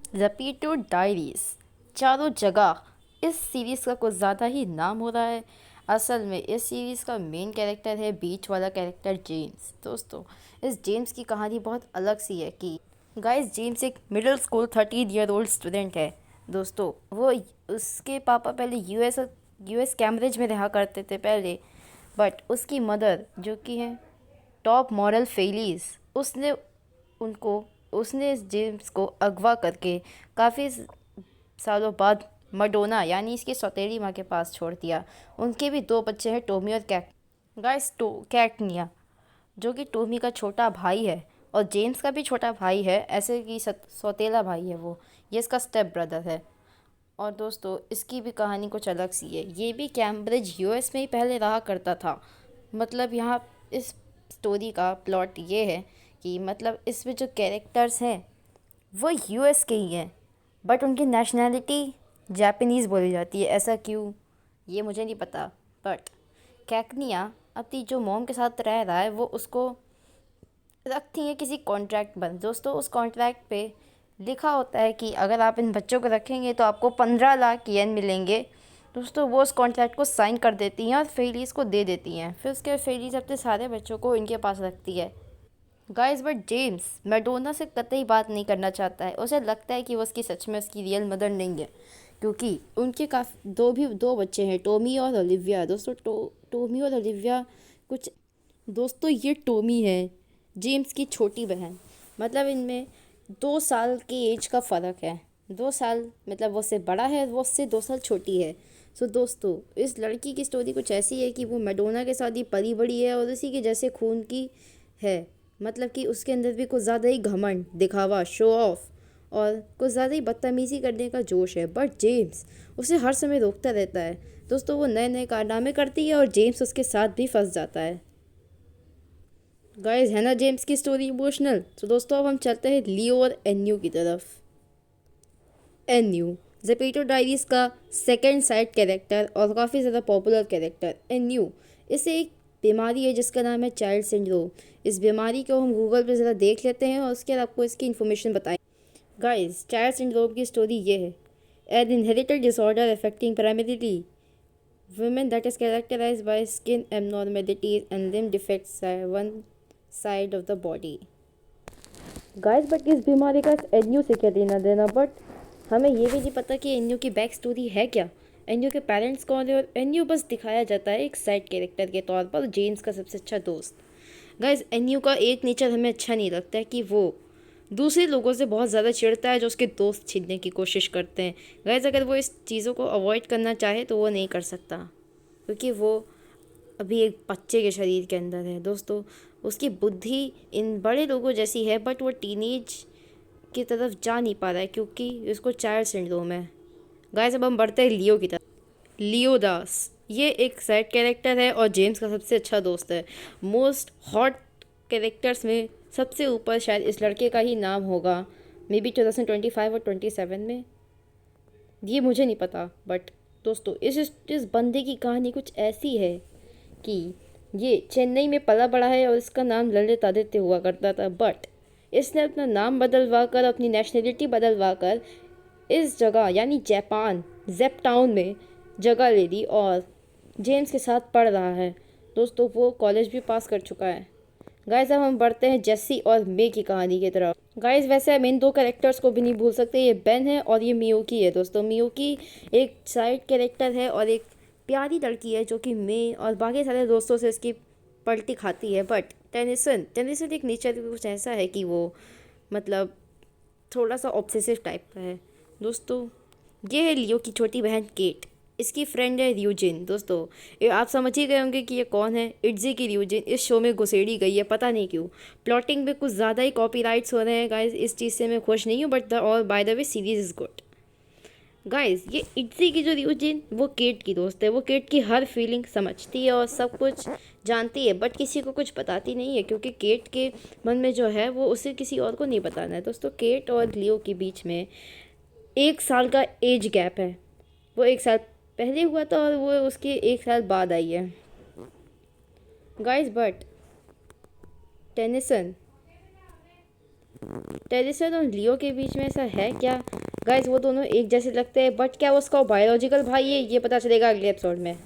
ज़पेटो diaries चारों जगह इस सीरीज़ का कुछ ज़्यादा ही नाम हो रहा है। असल में इस सीरीज़ का मेन कैरेक्टर है बीच वाला कैरेक्टर जेम्स। दोस्तों, इस जेम्स की कहानी बहुत अलग सी है कि गाइस जेम्स एक middle school 13 year old student है। दोस्तों, वो उसके पापा पहले यूएस कैम्ब्रिज में रहा करते थे पहले। बट उसकी मदर जो कि है टॉप मॉरल फेलीज, उनको उसने इस जेम्स को अगवा करके काफ़ी सालों बाद मडोना यानी इसकी सौतेली माँ के पास छोड़ दिया। उनके भी दो बच्चे हैं, टोमी और कैटनिया, जो कि टोमी का छोटा भाई है और जेम्स का भी छोटा भाई है, ऐसे कि सौतेला भाई है वो। ये इसका स्टेप ब्रदर है। और दोस्तों, इसकी भी कहानी कुछ अलग सी है। ये भी कैम्ब्रिज यूएस में ही पहले रहा करता था। मतलब यहाँ इस स्टोरी का प्लॉट ये है कि मतलब इसमें जो कैरेक्टर्स हैं वो यूएस के ही हैं, बट उनकी नेशनैलिटी जापानीज़ बोली जाती है। ऐसा क्यों, ये मुझे नहीं पता। बट कैकनिया अपनी जो मॉम के साथ रह रहा है वो उसको रखती हैं किसी कॉन्ट्रैक्ट पर। दोस्तों, उस कॉन्ट्रैक्ट पे लिखा होता है कि अगर आप इन बच्चों को रखेंगे तो आपको 15 लाख येन मिलेंगे। दोस्तों, वो उस कॉन्ट्रैक्ट को साइन कर देती हैं और फेलिस को दे देती हैं। फिर उसके बाद फेलिस अपने सारे बच्चों को इनके पास रखती है। गाइस, बट जेम्स मैडोना से कतई बात नहीं करना चाहता है। उसे लगता है कि वो उसकी सच में उसकी रियल मदर नहीं है, क्योंकि उनके काफ़ी दो बच्चे हैं, टोमी और ओलिविया। दोस्तों, टोमी और ओलिविया कुछ दोस्तों, ये टोमी है जेम्स की छोटी बहन। मतलब इनमें 2 साल की एज का फ़र्क है। 2 साल मतलब वो उससे बड़ा है, वो उससे 2 साल छोटी है। सो दोस्तों, इस लड़की की स्टोरी कुछ ऐसी है कि वो मैडोना के साथ ही पली बड़ी है और उसी के जैसे खून की है। मतलब कि उसके अंदर भी कुछ ज़्यादा ही घमंड, दिखावा, शो ऑफ और कुछ ज़्यादा ही बदतमीज़ी करने का जोश है। बट जेम्स उसे हर समय रोकता रहता है। दोस्तों, वो नए नए कारनामे करती है और जेम्स उसके साथ भी फंस जाता है। गाइस, है ना जेम्स की स्टोरी इमोशनल? तो दोस्तों, अब हम चलते हैं लियो और एन्यू की तरफ। एन्यू जेपेटो डायरीज का सेकंड साइड कैरेक्टर और काफ़ी ज़्यादा पॉपुलर कैरेक्टर। एन्यू, इसे एक बीमारी है जिसका नाम है चाइल्ड सिंड्रोम। इस बीमारी को हम गूगल पे ज़रा देख लेते हैं और उसके बाद आपको इसकी इन्फॉर्मेशन बताएं। गाइस, चाइल्ड सिंड्रोम की स्टोरी ये है। An inherited disorder affecting primarily women that is characterized by skin abnormalities and limb defects at one side of the body. Guys, but इस बीमारी का एन्यू से क्या लेना देना? बट हमें ये भी नहीं पता कि एन्यू की बैक स्टोरी है क्या, एन्यू के पेरेंट्स कौन है। और एन्यू बस दिखाया जाता है एक साइड कैरेक्टर के तौर पर, जेम्स का सबसे अच्छा दोस्त। गाइस, एन्यू का एक नेचर हमें अच्छा नहीं लगता है कि वो दूसरे लोगों से बहुत ज़्यादा चिढ़ता है जो उसके दोस्त छीनने की कोशिश करते हैं। गाइस, अगर वो इस चीज़ों को अवॉइड करना चाहे तो वो नहीं कर सकता, क्योंकि वो अभी एक बच्चे के शरीर के अंदर है। दोस्तों, उसकी बुद्धि इन बड़े लोगों जैसी है, बट वो टीनेज की तरफ जा नहीं पा रहा है क्योंकि उसको चाइल्ड सिंड्रोम है। गाइस, अब हम बढ़ते हैं लियो की तरफ। लियो दास, ये एक साइड कैरेक्टर है और जेम्स का सबसे अच्छा दोस्त है। मोस्ट हॉट कैरेक्टर्स में सबसे ऊपर शायद इस लड़के का ही नाम होगा, मे बी 2025 और 27 में, ये मुझे नहीं पता। बट दोस्तों, इस बंदे की कहानी कुछ ऐसी है कि ये चेन्नई में पला बड़ा है और इसका नाम ललित आदित्य हुआ करता था। बट इसने अपना नाम बदलवा कर, अपनी नेशनलिटी बदलवा कर इस जगह यानी जापान जेप टाउन में जगह ले ली और जेम्स के साथ पढ़ रहा है। दोस्तों, वो कॉलेज भी पास कर चुका है। गाइस, अब हम बढ़ते हैं जेसी और मे की कहानी की तरफ। गाइस, वैसे हम इन दो कैरेक्टर्स को भी नहीं भूल सकते, ये बेन है और ये मियोकी है। दोस्तों, मियोकी एक साइड कैरेक्टर है और एक प्यारी लड़की है जो कि मे और बाकी सारे दोस्तों से इसकी पलटी खाती है। बट टेनिसन टेनिसन एक नेचर कुछ ऐसा है कि वो मतलब थोड़ा सा ऑब्सेसिव टाइप का है। दोस्तों, ये है लियो की छोटी बहन केट। इसकी फ्रेंड है रियूजिन। दोस्तों, ये आप समझ ही गए होंगे कि ये कौन है। इट्जी की रियूजिन इस शो में घुसेड़ी गई है, पता नहीं क्यों। प्लॉटिंग में कुछ ज़्यादा ही कॉपीराइट्स हो रहे हैं गाइस, इस चीज़ से मैं खुश नहीं हूँ। बट द और by the way series is good. Guys, ये इट्जी की जो रियूजिन वो केट की दोस्त है। वो केट की हर फीलिंग समझती है और सब कुछ जानती है, बट किसी को कुछ बताती नहीं है क्योंकि केट के मन में जो है वो उसे किसी और को नहीं बताना है। दोस्तों, केट और लियो के बीच में 1 साल का एज गैप है। वो 1 साल पहले हुआ था और वो उसके 1 साल बाद आई है। गाइस, बट टेनिसन टेरिसन और लियो के बीच में ऐसा है क्या? गाइस वो दोनों एक जैसे लगते हैं, बट क्या वो उसका बायोलॉजिकल भाई है, ये पता चलेगा अगले एपिसोड में।